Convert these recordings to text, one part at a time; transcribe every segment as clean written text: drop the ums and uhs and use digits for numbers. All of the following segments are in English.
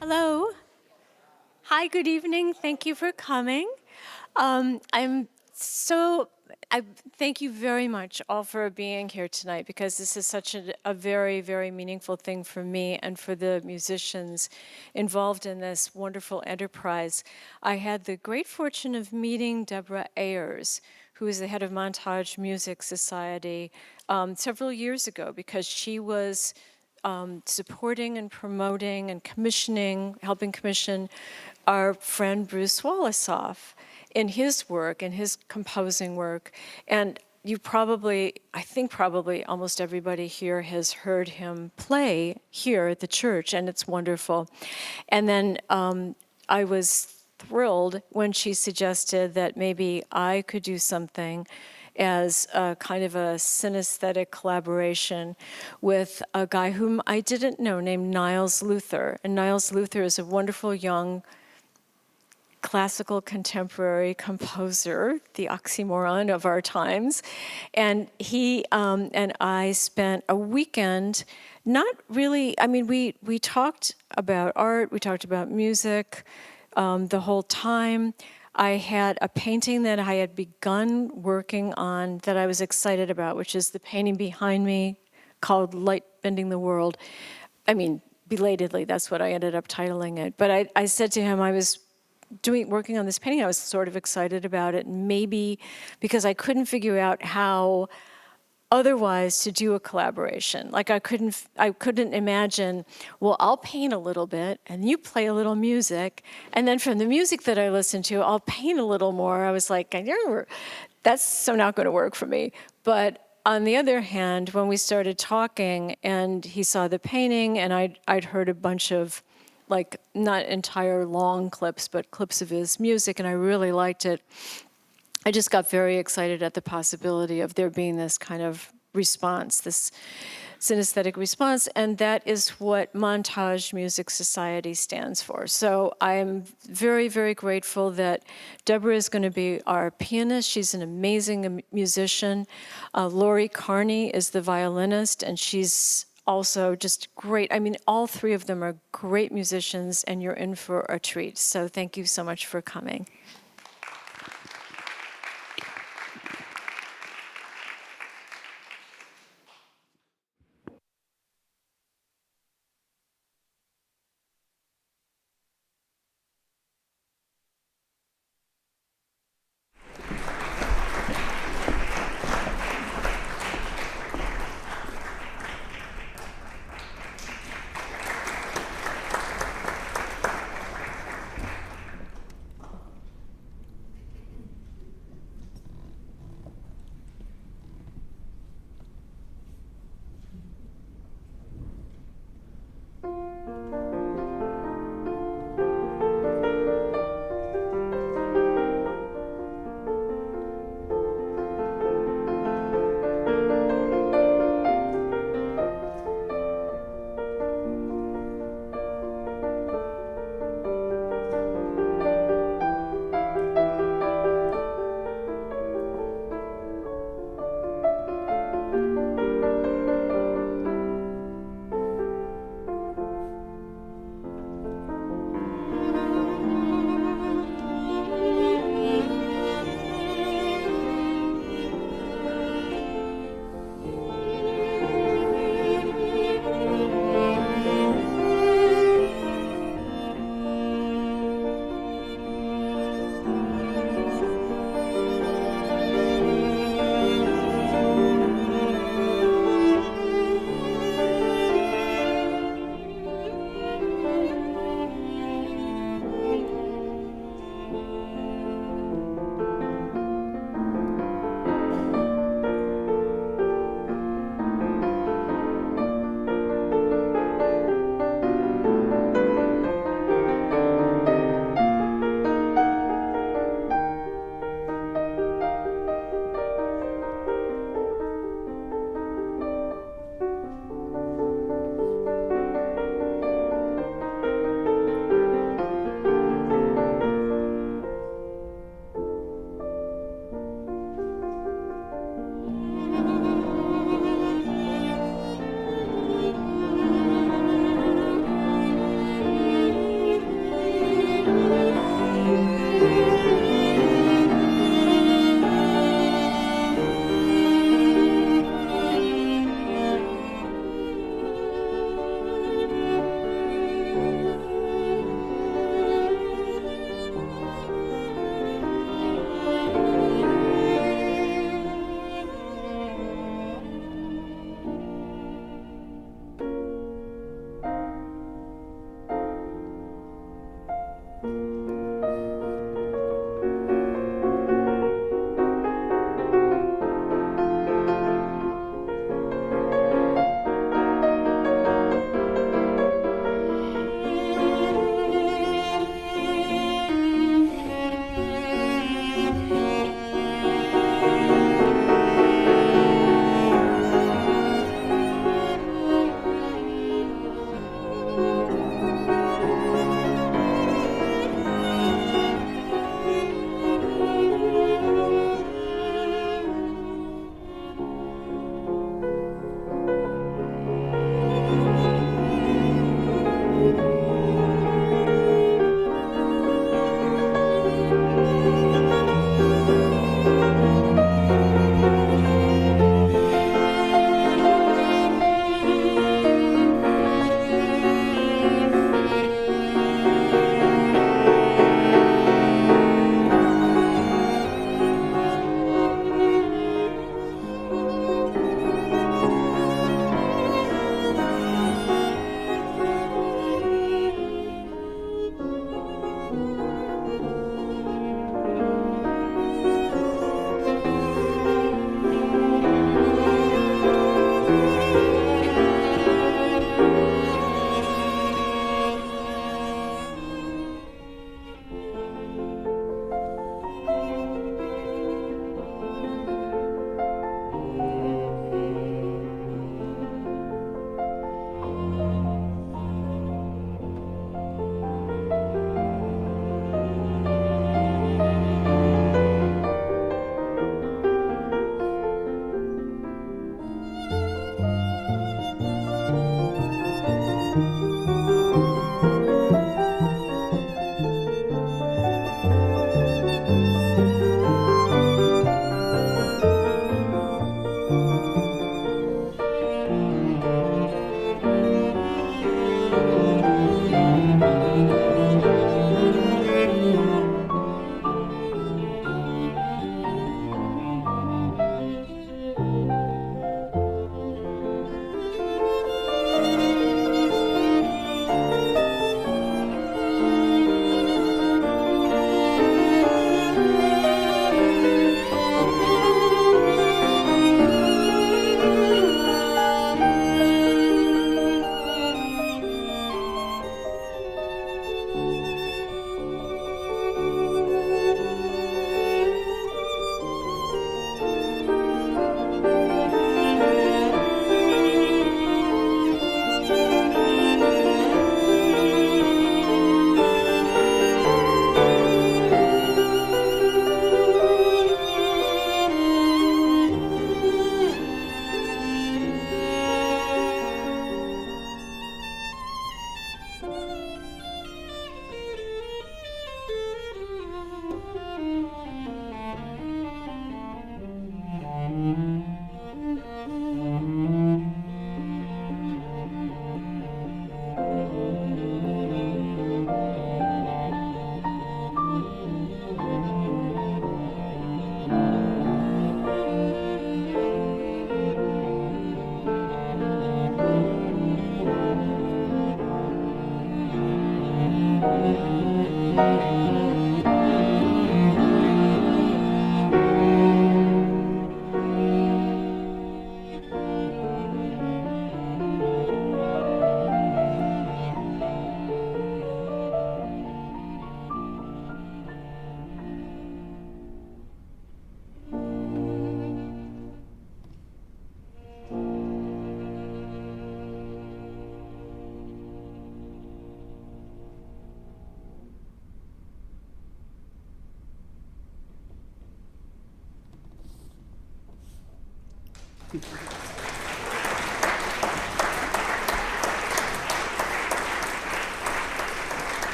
Hello. Hi, good evening. Thank you for coming. I'm so, I thank you very much all for being here tonight because this is such a very, very meaningful thing for me and for the musicians involved in this wonderful enterprise. I had the great fortune of meeting Debra Ayers, who is the head of Montage Music Society, several years ago because she was supporting and promoting and commissioning, helping commission our friend Bruce Wallasoff in his work, in his composing work. And you probably, I think probably almost everybody here has heard him play here at the church, and it's wonderful. And then I was thrilled when she suggested that maybe I could do something as a kind of a synesthetic collaboration with a guy whom I didn't know named Niles Luther. And Niles Luther is a wonderful young classical contemporary composer, the oxymoron of our times. And he and I spent a weekend, not really, I mean, we talked about art, we talked about music the whole time. I had a painting that I had begun working on that I was excited about, which is the painting behind me called Light Bending the World. I mean, belatedly, that's what I ended up titling it. But I said to him, I was working on this painting, I was sort of excited about it, maybe because I couldn't figure out how otherwise to do a collaboration. Like I couldn't imagine, well, I'll paint a little bit and you play a little music, and then from the music that I listen to, I'll paint a little more. I was like, that's so not going to work for me. But on the other hand, when we started talking and he saw the painting and I'd heard a bunch of like not entire long clips, but clips of his music, and I really liked it. I just got very excited at the possibility of there being this kind of response, this synesthetic response, and that is what Montage Music Society stands for. So I'm very, very grateful that Debra is going to be our pianist. She's an amazing musician. Laurie Carney is the violinist, and she's also just great. I mean, all three of them are great musicians, and you're in for a treat. So thank you so much for coming.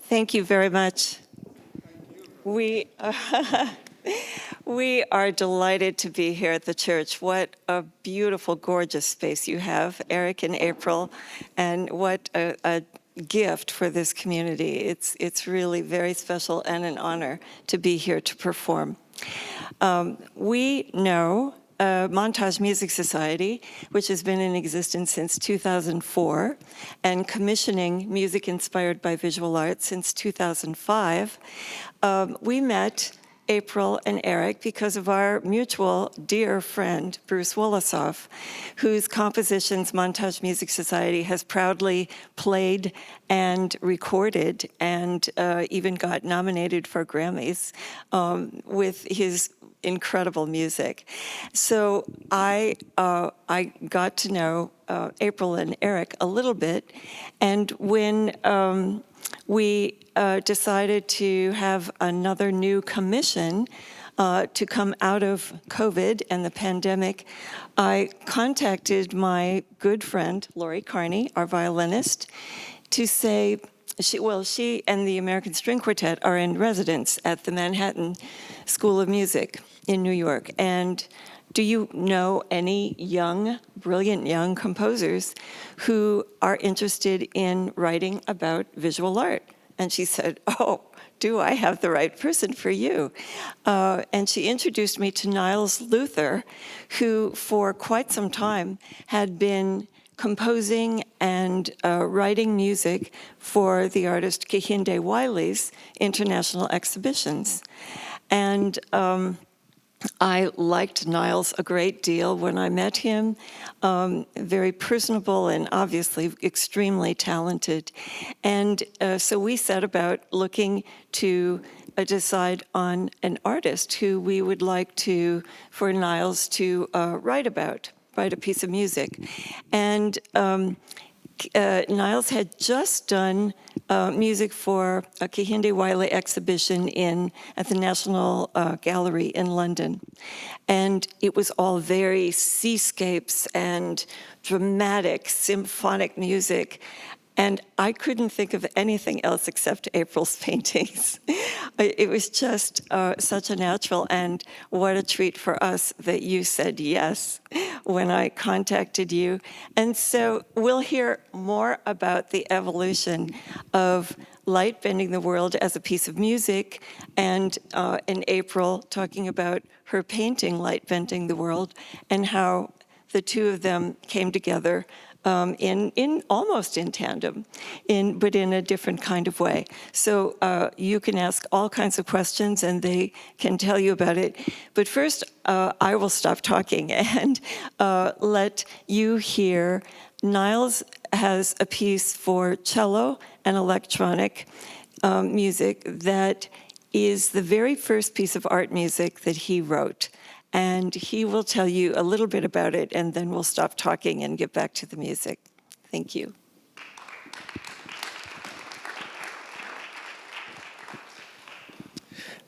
Thank you very much. We we are delighted to be here at the church. What a beautiful, gorgeous space you have, Eric and April, and what a gift for this community. It's really very special and an honor to be here to perform. We know Montage Music Society, which has been in existence since 2004, and commissioning music inspired by visual arts since 2005. We met April and Eric because of our mutual dear friend, Bruce Wolosoff, whose compositions Montage Music Society has proudly played and recorded and even got nominated for Grammys with his incredible music. So I got to know April and Eric a little bit, and when we decided to have another new commission to come out of COVID and the pandemic, I contacted my good friend, Laurie Carney, our violinist, to say, she and the American String Quartet are in residence at the Manhattan School of Music in New York. And do you know any young, brilliant young composers who are interested in writing about visual art? And she said, oh, do I have the right person for you? And she introduced me to Niles Luther, who for quite some time had been composing and writing music for the artist Kehinde Wiley's international exhibitions. And I liked Niles a great deal when I met him, very personable and obviously extremely talented. And so we set about looking to decide on an artist who we would like for Niles to write a piece of music. And Niles had just done music for a Kehinde Wiley exhibition at the National Gallery in London. And it was all very seascapes and dramatic symphonic music. And I couldn't think of anything else except April's paintings. It was just such a natural, and what a treat for us that you said yes when I contacted you. And so we'll hear more about the evolution of light bending the world as a piece of music, and in April talking about her painting Light Bending the World and how the two of them came together in almost in tandem, but in a different kind of way. So you can ask all kinds of questions and they can tell you about it. But first, I will stop talking and let you hear. Niles has a piece for cello and electronic music that is the very first piece of art music that he wrote. And he will tell you a little bit about it, and then we'll stop talking and get back to the music. Thank you.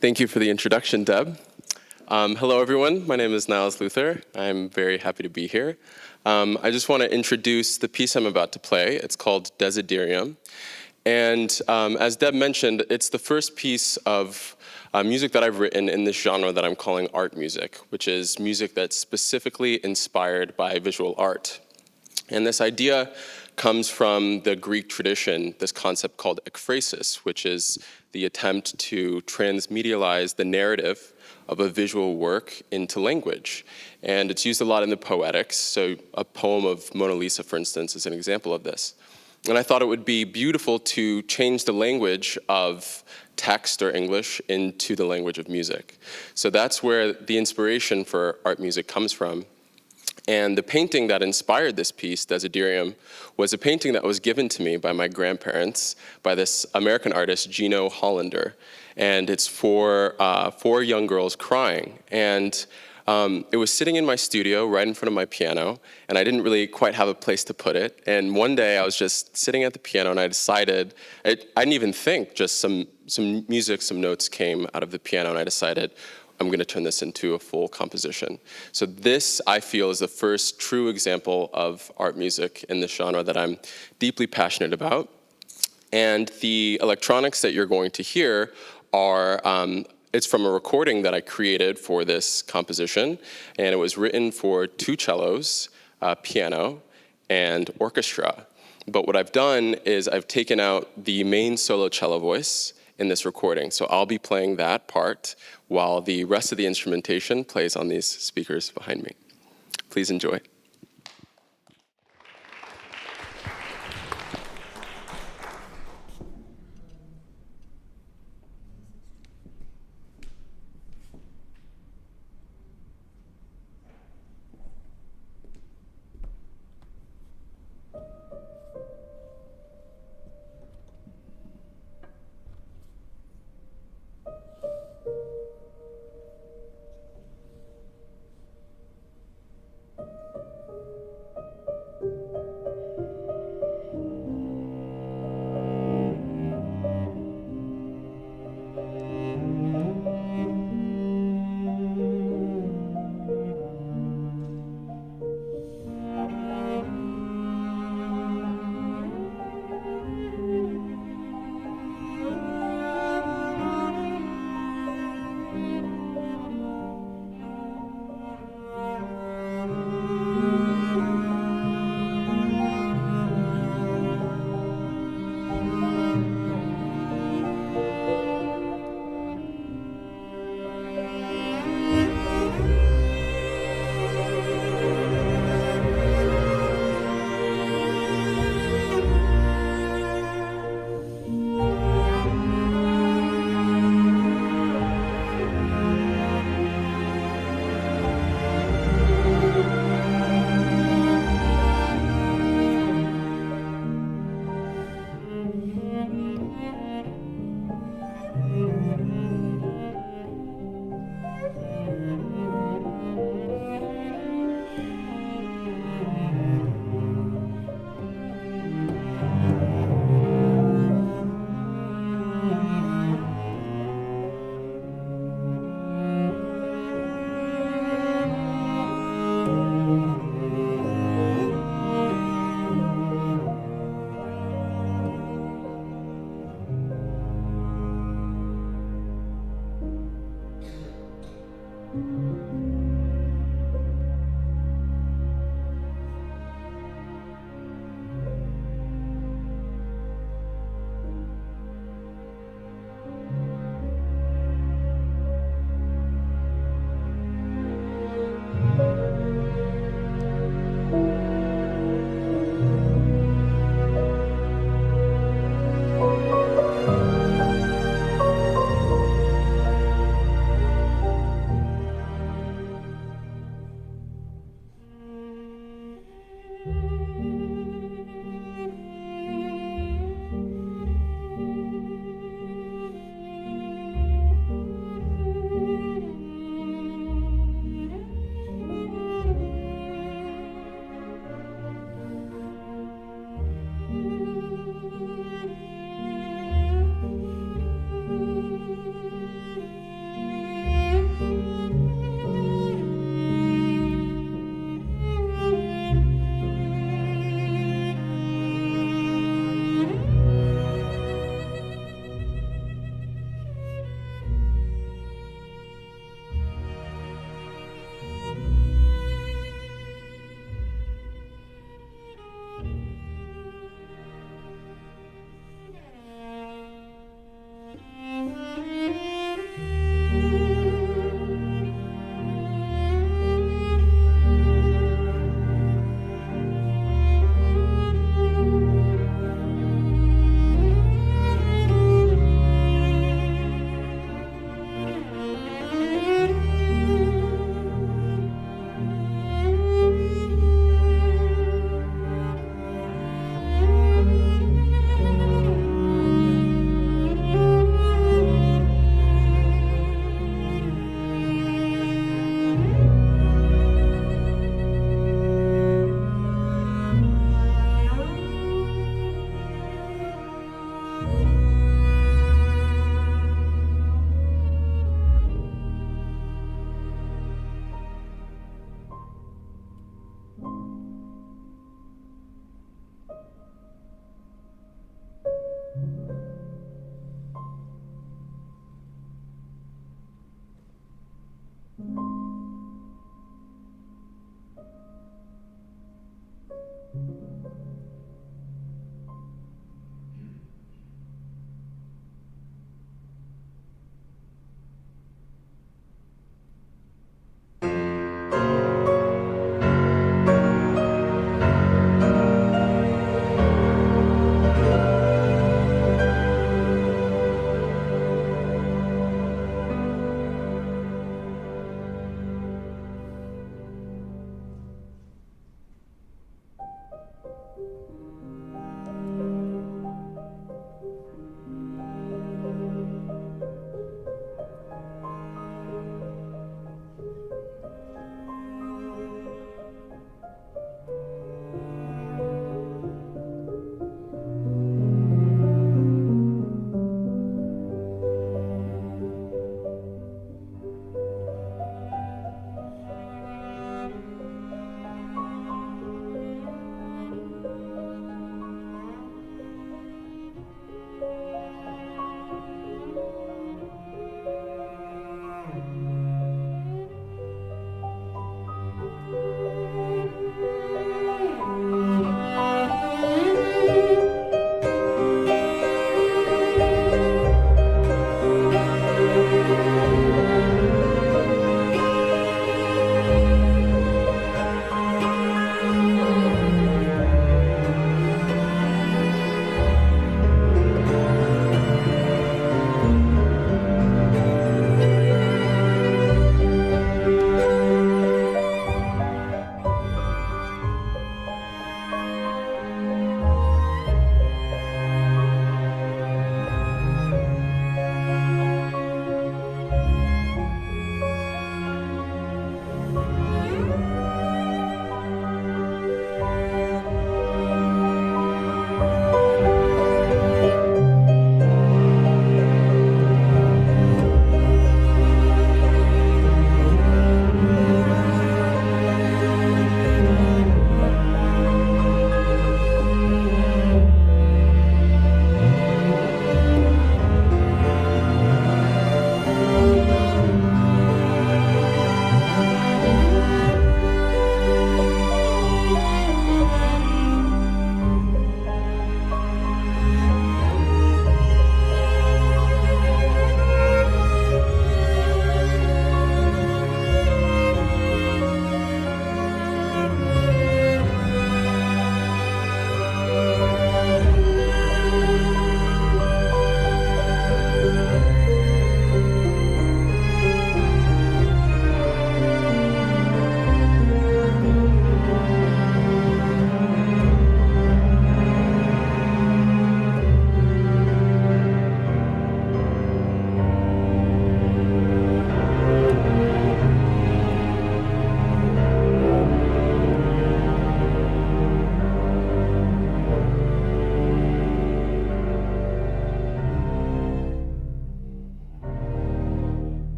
Thank you for the introduction, Deb. Hello, everyone. My name is Niles Luther. I'm very happy to be here. I just want to introduce the piece I'm about to play. It's called Desiderium. And as Deb mentioned, it's the first piece of music that I've written in this genre that I'm calling art music, which is music that's specifically inspired by visual art. And this idea comes from the Greek tradition, this concept called ekphrasis, which is the attempt to transmedialize the narrative of a visual work into language. And it's used a lot in the poetics. So a poem of Mona Lisa, for instance, is an example of this. And I thought it would be beautiful to change the language of text or English into the language of music. So that's where the inspiration for art music comes from. And the painting that inspired this piece, Desiderium, was a painting that was given to me by my grandparents, by this American artist, Gino Hollander. And it's for 4 young girls crying. And it was sitting in my studio right in front of my piano, and I didn't really quite have a place to put it. And one day I was just sitting at the piano, and I decided, I didn't even think, just some music, some notes came out of the piano, and I decided, I'm going to turn this into a full composition. So this, I feel, is the first true example of art music in this genre that I'm deeply passionate about. And the electronics that you're going to hear are, it's from a recording that I created for this composition, and it was written for 2 cellos, piano, and orchestra. But what I've done is I've taken out the main solo cello voice in this recording. So I'll be playing that part while the rest of the instrumentation plays on these speakers behind me. Please enjoy.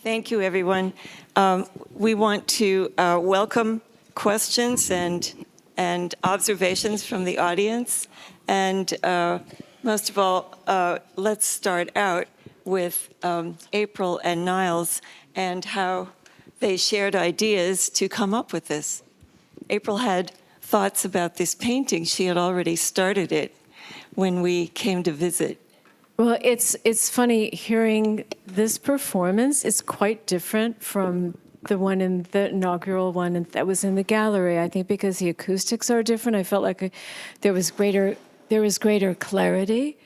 Thank you, everyone. We want to welcome questions and observations from the audience. And most of all, let's start out with April and Niles and how they shared ideas to come up with this. April had thoughts about this painting. She had already started it when we came to visit. Well, it's funny hearing this performance. It's quite different from the one in the inaugural one that was in the gallery. I think because the acoustics are different. I felt like there was greater clarity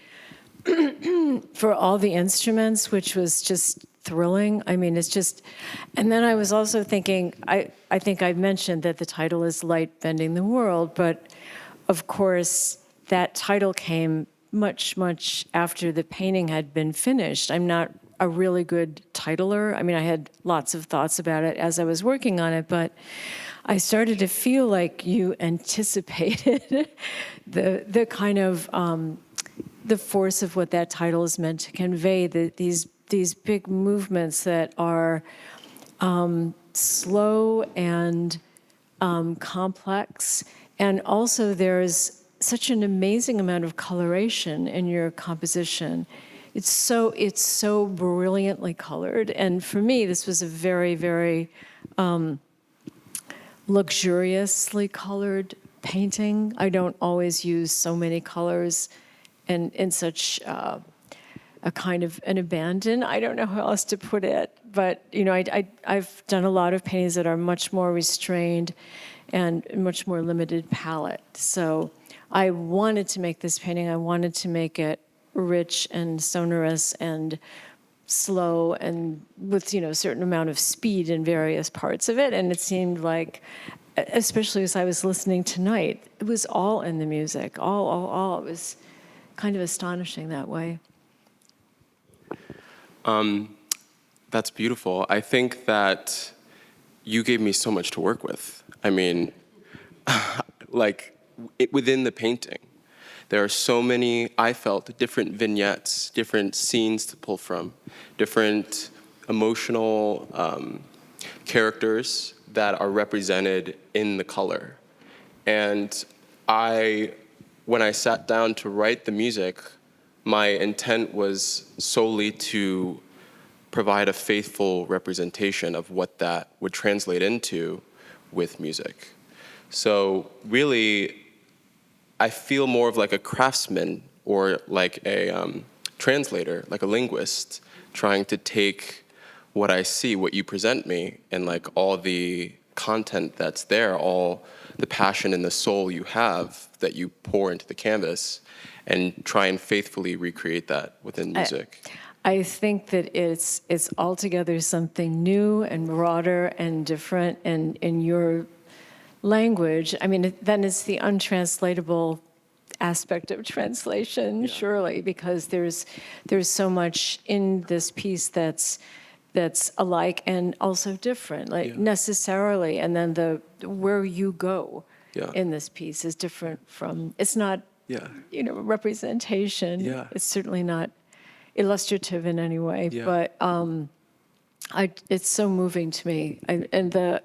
for all the instruments, which was just thrilling. I mean, it's just, and then I was also thinking, I think I mentioned that the title is Light Bending the World, but of course that title came much after the painting had been finished. I'm not a really good titler. I mean, I had lots of thoughts about it as I was working on it, but I started to feel like you anticipated the kind of the force of what that title is meant to convey. These big movements that are slow and complex, and also there's such an amazing amount of coloration in your composition. It's so brilliantly colored, and for me, this was a very luxuriously colored painting. I don't always use so many colors, and in such a kind of an abandon. I don't know how else to put it, but you know, I've done a lot of paintings that are much more restrained and much more limited palette. So I wanted to make this painting. I wanted to make it rich and sonorous and slow and with, a certain amount of speed in various parts of it. And it seemed like, especially as I was listening tonight, it was all in the music, all. It was kind of astonishing that way. That's beautiful. I think that you gave me so much to work with. I mean, within the painting, there are so many, I felt, different vignettes, different scenes to pull from, different emotional characters that are represented in the color. And when I sat down to write the music, my intent was solely to provide a faithful representation of what that would translate into with music. So really, I feel more of like a craftsman or like a translator, like a linguist, trying to take what I see, what you present me, and like all the content that's there, all the passion and the soul you have that you pour into the canvas, and try and faithfully recreate that within music. I think that it's altogether something new and broader and different, and in your language. I mean, then it's the untranslatable aspect of translation, surely, because there's so much in this piece that's alike and also different, necessarily. And then where you go in this piece is different from. It's not representation. Yeah. It's certainly not illustrative in any way. But it's so moving to me. And the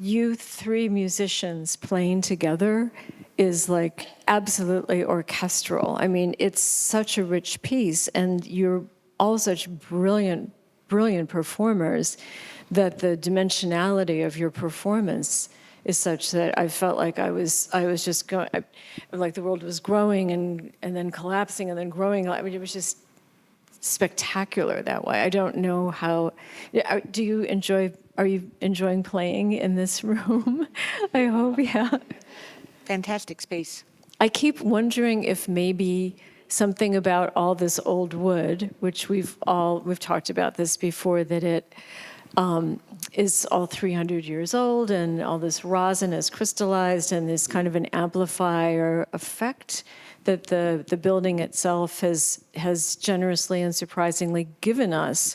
you three musicians playing together is like absolutely orchestral. I mean, it's such a rich piece, and you're all such brilliant performers that the dimensionality of your performance is such that I felt like I was just going, like the world was growing and then collapsing and then growing. I mean, it was just spectacular that way. I don't know how. Are you enjoying playing in this room? I hope, yeah. Fantastic space. I keep wondering if maybe something about all this old wood, which we've talked about this before, that it is all 300 years old, and all this rosin is crystallized, and this kind of an amplifier effect that the building itself has generously and surprisingly given us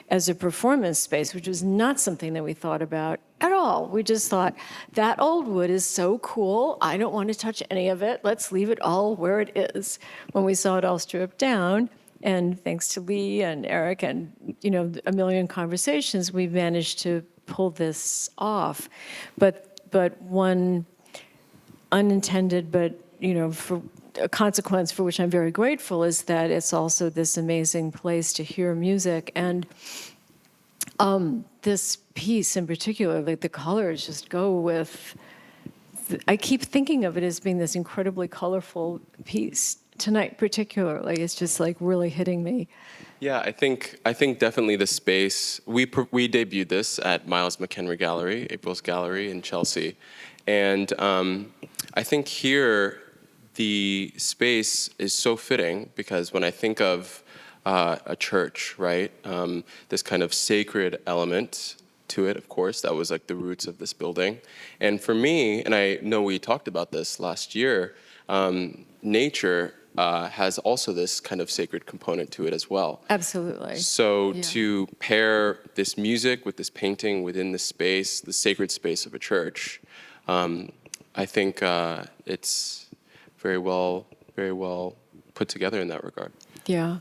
as a performance space, which was not something that we thought about at all. We just thought, that old wood is so cool, I don't want to touch any of it, let's leave it all where it is. When we saw it all stripped down, And thanks to Lee and Eric and, a million conversations, we've managed to pull this off. But one unintended, but, for a consequence for which I'm very grateful is that it's also this amazing place to hear music. And this piece in particular, like the colors just go with, I keep thinking of it as being this incredibly colorful piece. Tonight particularly, it's just like really hitting me. Yeah, I think definitely the space. We debuted this at Miles McEnery Gallery, April's gallery in Chelsea, and I think here the space is so fitting because when I think of a church, right, this kind of sacred element to it, of course, that was like the roots of this building, and for me, and I know we talked about this last year, nature. Has also this kind of sacred component to it as well. Absolutely. So Yeah. to pair this music with this painting within the space, the sacred space of a church, I think it's very well put together in that regard. Yeah.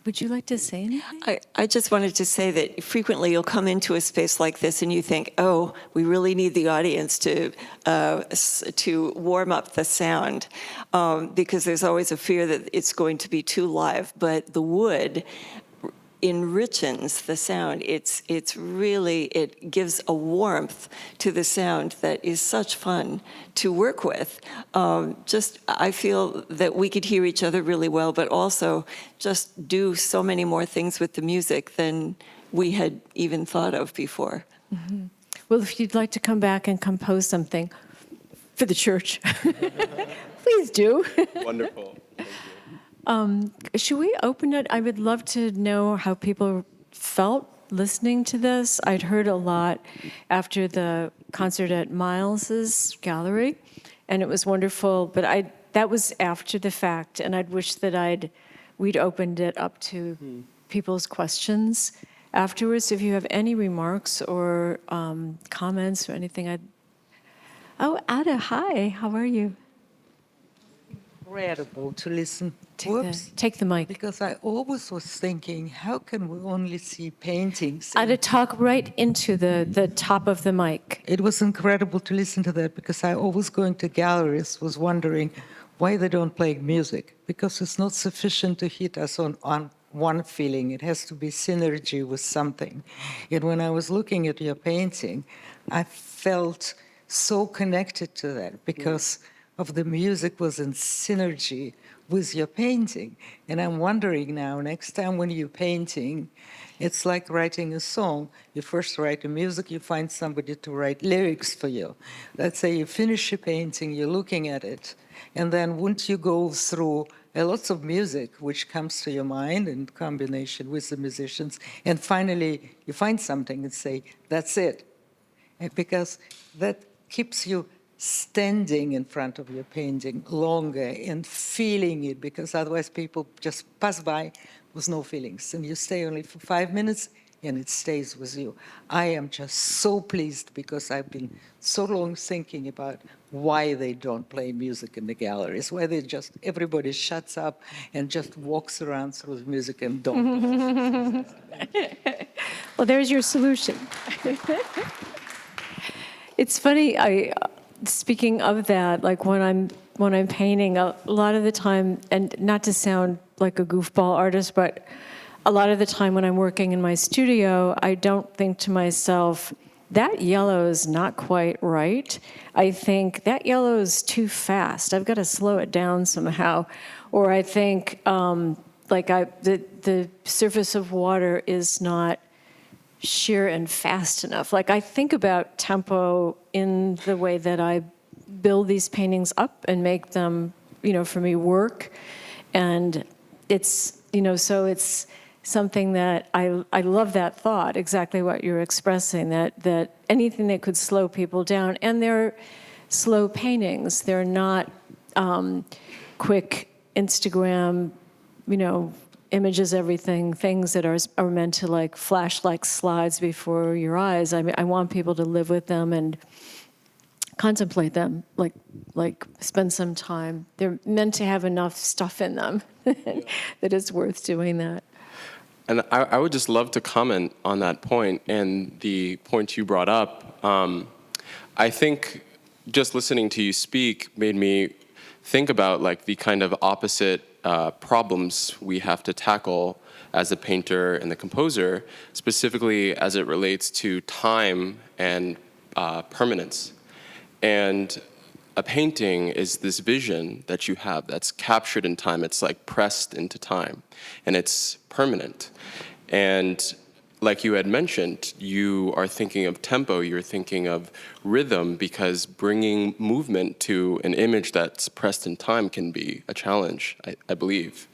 Would you like to say anything? I just wanted to say that frequently you'll come into a space like this and you think, oh, we really need the audience to warm up the sound, because there's always a fear that it's going to be too live. But the wood enriches the sound. It's really, it gives a warmth to the sound that is such fun to work with. I feel that we could hear each other really well, but also just do so many more things with the music than we had even thought of before. Mm-hmm. Well, if you'd like to come back and compose something for the church, please do. Wonderful. Thank you. Should we open it? I would love to know how people felt listening to this. I'd heard a lot after the concert at Miles's gallery, and it was wonderful. But that was after the fact, and I'd wish that we'd opened it up to people's questions afterwards. If you have any remarks or comments or anything, Oh, Ada, hi. How are you? Incredible to listen. Take the mic. Because I always was thinking, how can we only see paintings? Ada, talk right into the top of the mic. It was incredible to listen to that because I always going to galleries was wondering why they don't play music, because it's not sufficient to hit us on one feeling. It has to be synergy with something. And when I was looking at your painting, I felt so connected to that because of the music was in synergy with your painting. And I'm wondering now, next time when you're painting, it's like writing a song. You first write the music, you find somebody to write lyrics for you. Let's say you finish your painting, you're looking at it, and then once you go through lots of music which comes to your mind in combination with the musicians, and finally you find something and say, that's it. And because that keeps you standing in front of your painting longer and feeling it, because otherwise people just pass by with no feelings, and you stay only for 5 minutes and it stays with you. I am just so pleased because I've been so long thinking about why they don't play music in the galleries, why everybody shuts up and just walks around through the music and don't. Well, there's your solution. It's funny, speaking of that, like when I'm painting, a lot of the time, and not to sound like a goofball artist, but a lot of the time when I'm working in my studio, I don't think to myself, that yellow is not quite right. I think that yellow is too fast. I've got to slow it down somehow. Or I think the surface of water is not sheer and fast enough. Like I think about tempo in the way that I build these paintings up and make them, for me work. And it's, so it's something that I love that thought, exactly what you're expressing, that anything that could slow people down, and they're slow paintings. They're not quick Instagram, images, everything, things that are meant to like flash like slides before your eyes. I mean, I want people to live with them and contemplate them, like spend some time. They're meant to have enough stuff in them that it's worth doing that. And I would just love to comment on that point and the point you brought up. I think just listening to you speak made me think about like the kind of opposite problems we have to tackle as a painter and the composer, specifically as it relates to time and permanence. And a painting is this vision that you have that's captured in time. It's like pressed into time, and it's permanent. And like you had mentioned, you are thinking of tempo, you're thinking of rhythm, because bringing movement to an image that's pressed in time can be a challenge, I believe.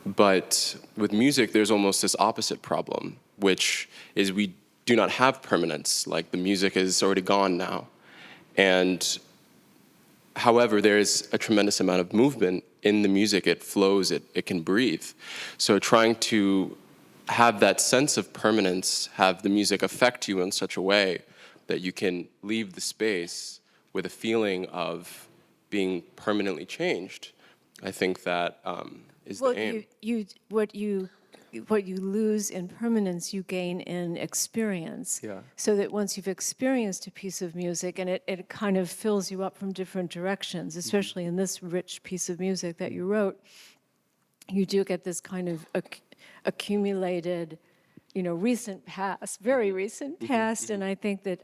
But with music, there's almost this opposite problem, which is we do not have permanence. Like the music is already gone now. And however, there's a tremendous amount of movement in the music. It flows, it can breathe. So trying to have that sense of permanence, have the music affect you in such a way that you can leave the space with a feeling of being permanently changed, I think that is the aim. What you lose in permanence, you gain in experience. Yeah. So that once you've experienced a piece of music, and it kind of fills you up from different directions, especially in this rich piece of music that you wrote, you do get this kind of accumulated, recent past, very recent past, and I think that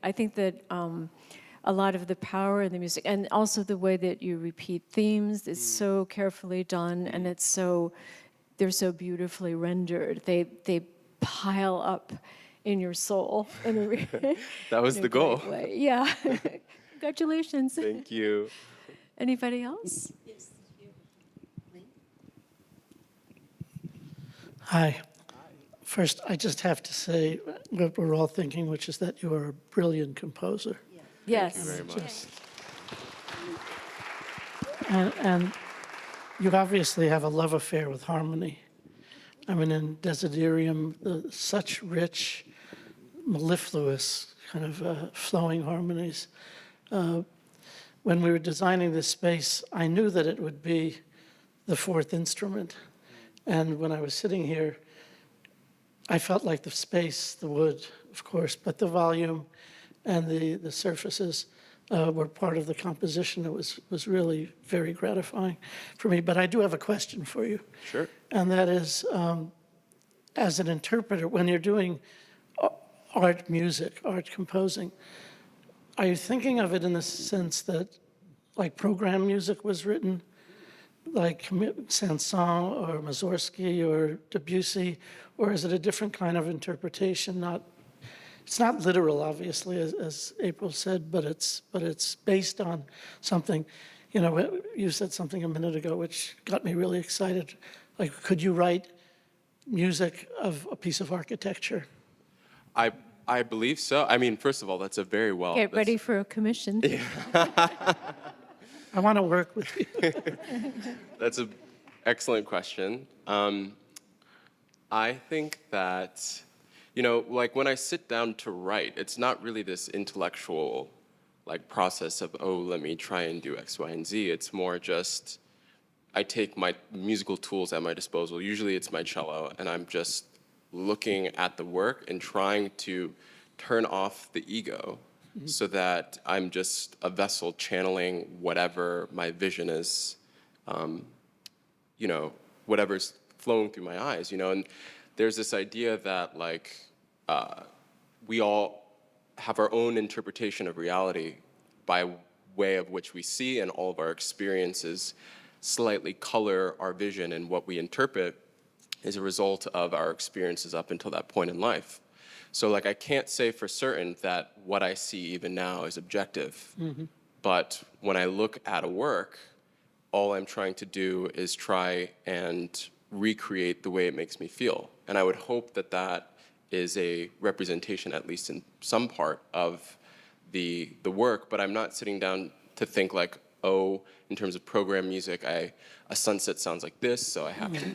a lot of the power in the music, and also the way that you repeat themes, is so carefully done, and they're so beautifully rendered. They pile up in your soul in a That was in a the goal. great way. Yeah. Congratulations. Thank you. Anybody else? Hi. First, I just have to say what we're all thinking, which is that you are a brilliant composer. Yes. Thank you very much. And you obviously have a love affair with harmony. I mean, in Desiderium, such rich, mellifluous, kind of flowing harmonies. When we were designing this space, I knew that it would be the fourth instrument. And when I was sitting here, I felt like the space, the wood, of course, but the volume and the surfaces were part of the composition. It was really very gratifying for me. But I do have a question for you. Sure. And that is, as an interpreter, when you're doing art music, art composing, are you thinking of it in the sense that, like, program music was written, like Saint-Saëns or Mussorgsky or Debussy, or is it a different kind of interpretation? It's not literal, obviously, as April said, but it's based on something. You said something a minute ago which got me really excited. Like, could you write music of a piece of architecture? I believe so. I mean, first of all, that's a very well. Get ready for a commission. I want to work with you. That's an excellent question. I think that, like when I sit down to write, it's not really this intellectual like process of, oh, let me try and do X, Y, and Z. It's more just, I take my musical tools at my disposal. Usually it's my cello, and I'm just looking at the work and trying to turn off the ego so that I'm just a vessel channeling whatever my vision is, whatever's flowing through my eyes, and there's this idea that like we all have our own interpretation of reality by way of which we see, and all of our experiences slightly color our vision, and what we interpret is a result of our experiences up until that point in life. So like I can't say for certain that what I see even now is objective, but when I look at a work, all I'm trying to do is try and recreate the way it makes me feel. And I would hope that that is a representation, at least in some part, of the work, but I'm not sitting down to think like, oh, in terms of program music, a sunset sounds like this, so I have to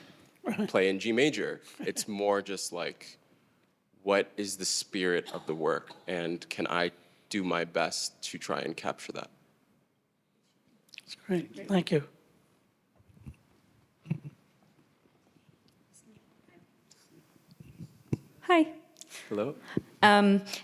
play in G major. It's more just like, what is the spirit of the work, and can I do my best to try and capture that. That's great. Thank you. Hi. Hello?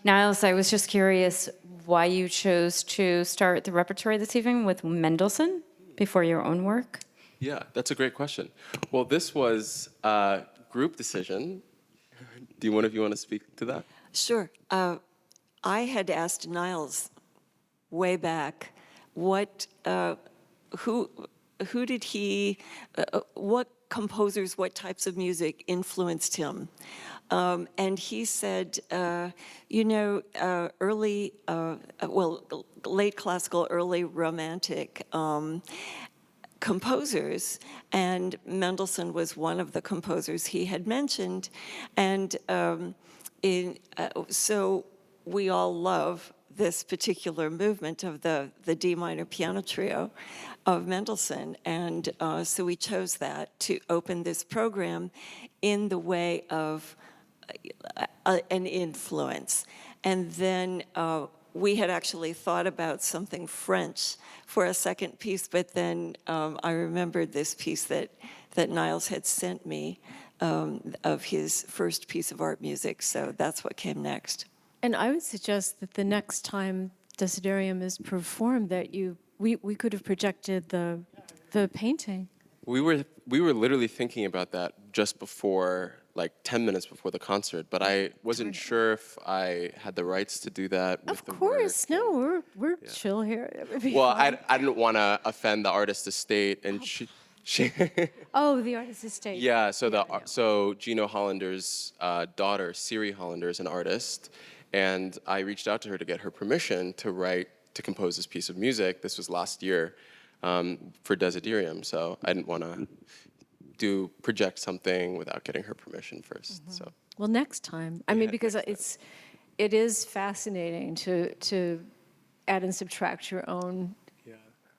Niles, I was just curious why you chose to start the repertory this evening with Mendelssohn before your own work. Yeah, that's a great question. Well, this was a group decision. Do one of you want to speak to that? Sure. I had asked Niles way back who did he, what composers, what types of music influenced him? And he said, late classical, early romantic composers, and Mendelssohn was one of the composers he had mentioned. And so we all love this particular movement of the D minor piano trio of Mendelssohn. And so we chose that to open this program in the way of an influence. And then we had actually thought about something French for a second piece, but then I remembered this piece that Niles had sent me of his first piece of art music, so that's what came next. And I would suggest that the next time Desiderium is performed, that we could have projected the painting. We were literally thinking about that just before, like 10 minutes before the concert, but I wasn't sure if I had the rights to do that with Of the course, work. no, we're chill here. It would be Well, fine. I didn't want to offend the artist estate, and she Oh, the artist estate. yeah. So Gino Hollander's daughter, Siri Hollander, is an artist, and I reached out to her to get her permission to compose this piece of music. This was last year for Desiderium, so I didn't want to project something without getting her permission first. Mm-hmm. So Well, next time. I mean, because it is fascinating to add and subtract your own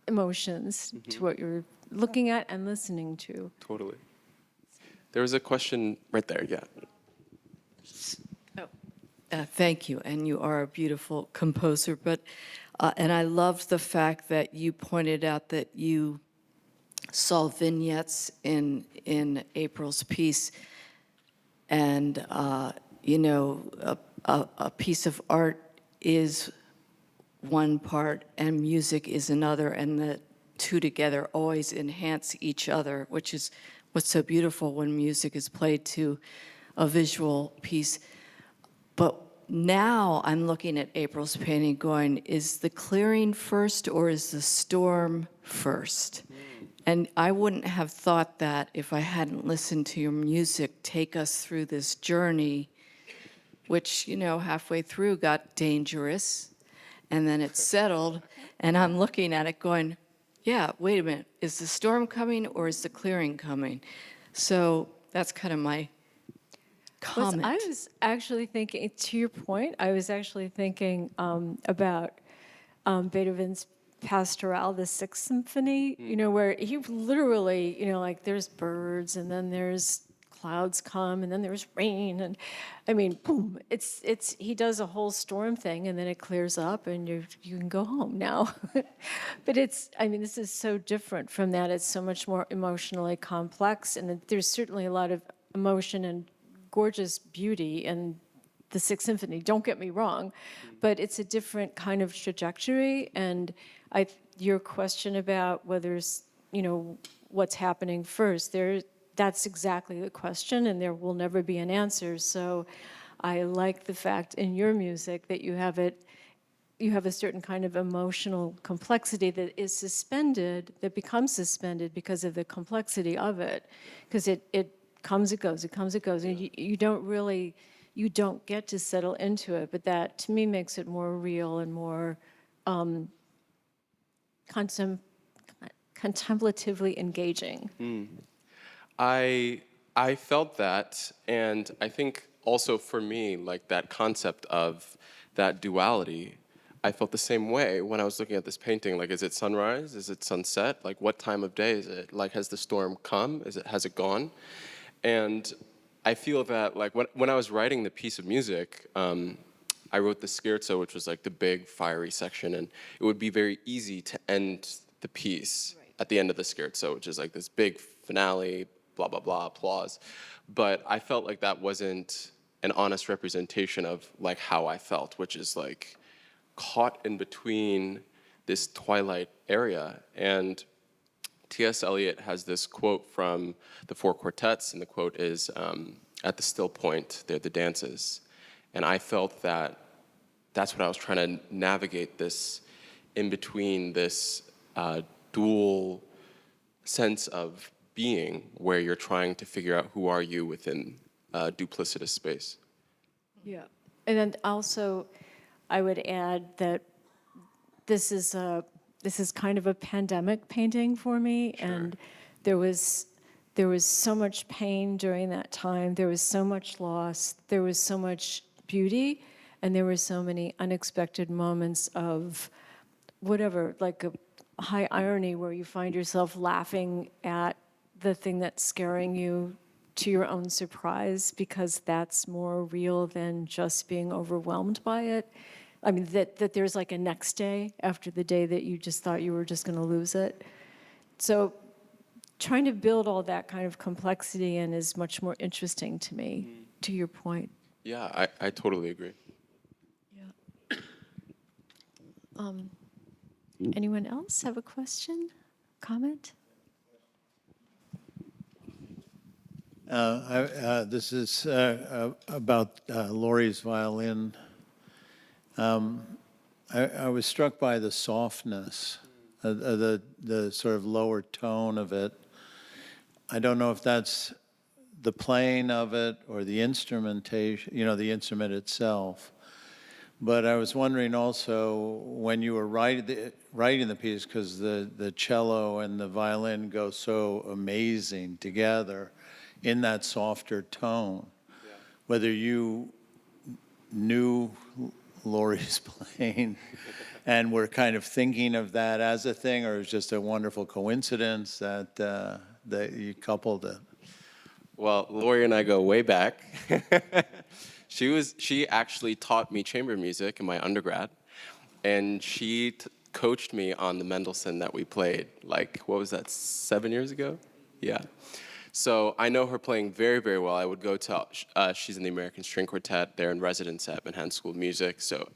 emotions to what you're looking at and listening to. totally. There was a question right there. Yeah. Thank you, and you are a beautiful composer. But and I loved the fact that you pointed out that you saw vignettes in April's piece, and a piece of art is one part and music is another, and the two together always enhance each other, which is what's so beautiful when music is played to a visual piece. But now I'm looking at April's painting going, is the clearing first or is the storm first? And I wouldn't have thought that if I hadn't listened to your music take us through this journey, which, halfway through got dangerous, and then it settled, and I'm looking at it going, yeah, wait a minute, is the storm coming or is the clearing coming? So that's kind of my comment. I was actually thinking, to your point, I was actually thinking about Beethoven's Pastoral, the Sixth Symphony, where he literally, like there's birds and then there's clouds come and then there's rain and I mean, boom, he does a whole storm thing and then it clears up and you can go home now. But this is so different from that. It's so much more emotionally complex and there's certainly a lot of emotion and gorgeous beauty in the Sixth Symphony, don't get me wrong, but it's a different kind of trajectory. And your question about whether what's happening first, that's exactly the question, and there will never be an answer. So I like the fact in your music that you have a certain kind of emotional complexity that is suspended, that becomes suspended because of the complexity of it, because it comes, it goes, it comes, it goes, and you don't get to settle into it, but that to me makes it more real and more contemplatively engaging. I felt that, and I think also for me, like that concept of that duality, I felt the same way when I was looking at this painting. Like, is it sunrise? Is it sunset? Like, what time of day is it? Like, has the storm come? Has it gone? And I feel that, like, when I was writing the piece of music, I wrote the scherzo, which was like the big fiery section, and it would be very easy to end the piece at the end of the scherzo, which is like this big finale, blah, blah, blah, applause. But I felt like that wasn't an honest representation of like how I felt, which is like caught in between this twilight area. And T.S. Eliot has this quote from the Four Quartets, and the quote is, at the still point, there the dances. And I felt that that's what I was trying to navigate, this in between, this dual sense of being where you're trying to figure out who are you within a duplicitous space. Yeah. And then also, I would add that this is kind of a pandemic painting for me, and there was so much pain during that time. There was so much loss. There was so much beauty, and there were so many unexpected moments of whatever, like a high irony where you find yourself laughing at the thing that's scaring you to your own surprise, because that's more real than just being overwhelmed by it. I mean, that there's like a next day after the day that you just thought you were just going to lose it. So trying to build all that kind of complexity in is much more interesting to me, to your point. Yeah, I totally agree. Yeah. Anyone else have a question, comment? This is about Laurie's violin. I was struck by the softness, the sort of lower tone of it. I don't know if that's the playing of it or the instrumentation, the instrument itself. But I was wondering also, when you were writing the piece, because the cello and the violin go so amazing together in that softer tone, whether you knew Laurie's playing and were kind of thinking of that as a thing, or it was just a wonderful coincidence that you coupled it. Well, Laurie and I go way back. She actually taught me chamber music in my undergrad, and she coached me on the Mendelssohn that we played, like, what was that, 7 years ago? Yeah. So I know her playing very, very well. I would go to, she's in the American String Quartet. They're in residence at Manhattan School of Music. So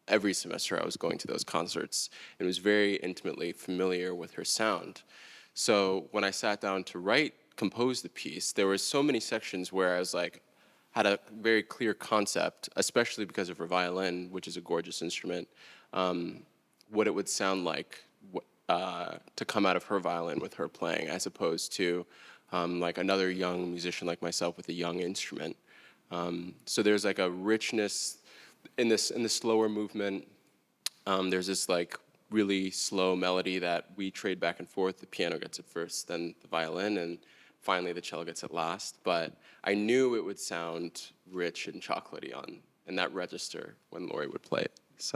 every semester I was going to those concerts and was very intimately familiar with her sound. So when I sat down to compose the piece, there were so many sections where I was like, had a very clear concept, especially because of her violin, which is a gorgeous instrument, what it would sound like to come out of her violin with her playing, as opposed to like another young musician like myself with a young instrument. So there's like a richness in the slower movement. There's this like really slow melody that we trade back and forth. The piano gets it first, then the violin, and finally the cello gets it last. But I knew it would sound rich and chocolatey in that register when Laurie would play it. So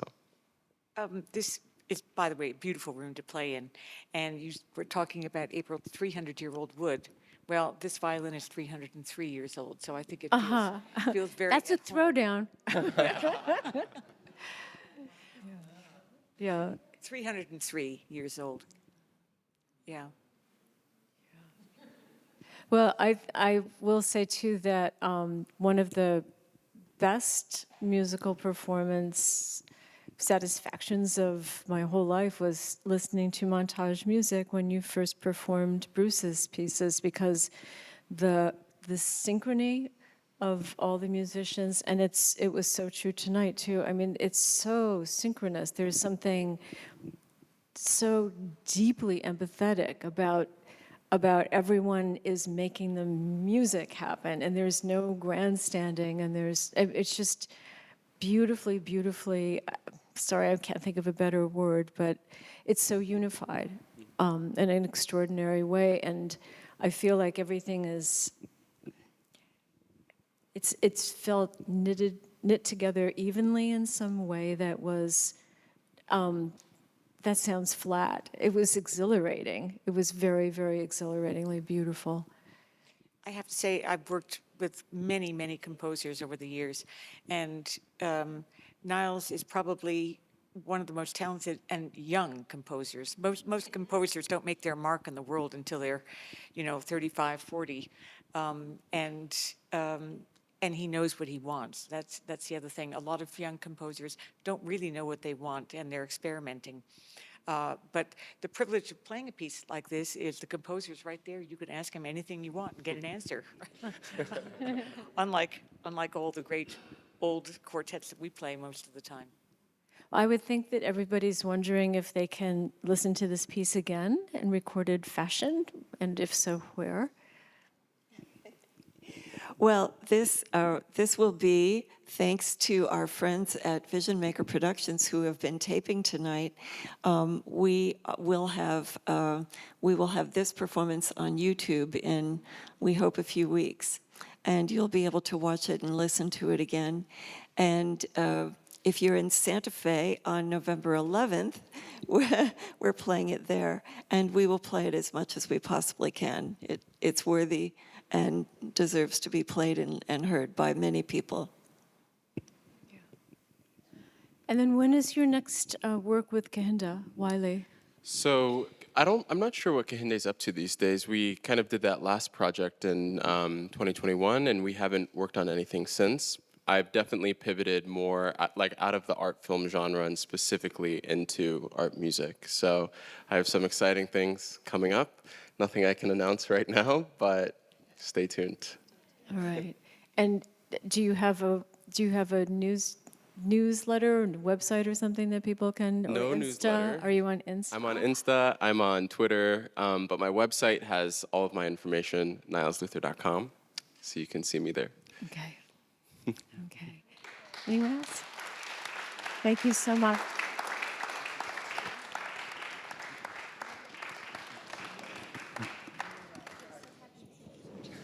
This is, by the way, a beautiful room to play in. And you were talking about April, 300-year-old wood. Well, this violin is 303 years old, so I think it feels very. That's a at home. throwdown. Yeah. 303 years old. Yeah. Well, I will say too that one of the best musical performance satisfactions of my whole life was listening to Montage Music when you first performed Bruce's pieces, because the synchrony of all the musicians, and it was so true tonight too. I mean, it's so synchronous. There's something so deeply empathetic about everyone is making the music happen, and there's no grandstanding, and it's just beautifully, sorry, I can't think of a better word, but it's so unified in an extraordinary way, and I feel like everything it's felt knit together evenly in some way that was, that sounds flat. It was exhilarating. It was very, very exhilaratingly beautiful. I have to say, I've worked with many, many composers over the years, and Niles is probably one of the most talented and young composers. Most composers don't make their mark in the world until they're, 35, 40. And he knows what he wants. That's the other thing. A lot of young composers don't really know what they want, and they're experimenting. But the privilege of playing a piece like this is the composer's right there. You can ask him anything you want and get an answer. unlike all the great old quartets that we play most of the time. I would think that everybody's wondering if they can listen to this piece again in recorded fashion, and if so, where? Well, this will be thanks to our friends at Visionmaker Productions who have been taping tonight. We will have this performance on YouTube in, we hope, a few weeks, and you'll be able to watch it and listen to it again. And if you're in Santa Fe on November 11th, we're playing it there, and we will play it as much as we possibly can. It's worthy and deserves to be played and heard by many people. And then when is your next work with Kahinda, Wiley? So I'm not sure what Kahinde's up to these days. We kind of did that last project in 2021, and we haven't worked on anything since. I've definitely pivoted more out of the art film genre and specifically into art music. So I have some exciting things coming up. Nothing I can announce right now, but stay tuned. All right. And do you have a newsletter or website or something that people can? No or Insta? newsletter. Are you on Insta? I'm on Insta. I'm on Twitter. But my website has all of my information, nilesluther.com, so you can see me there. Okay. Okay. Anyone else? Thank you so much.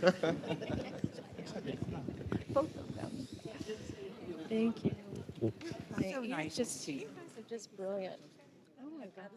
Both of them. Thank you. So nice to see you. You guys are just brilliant. Oh my God.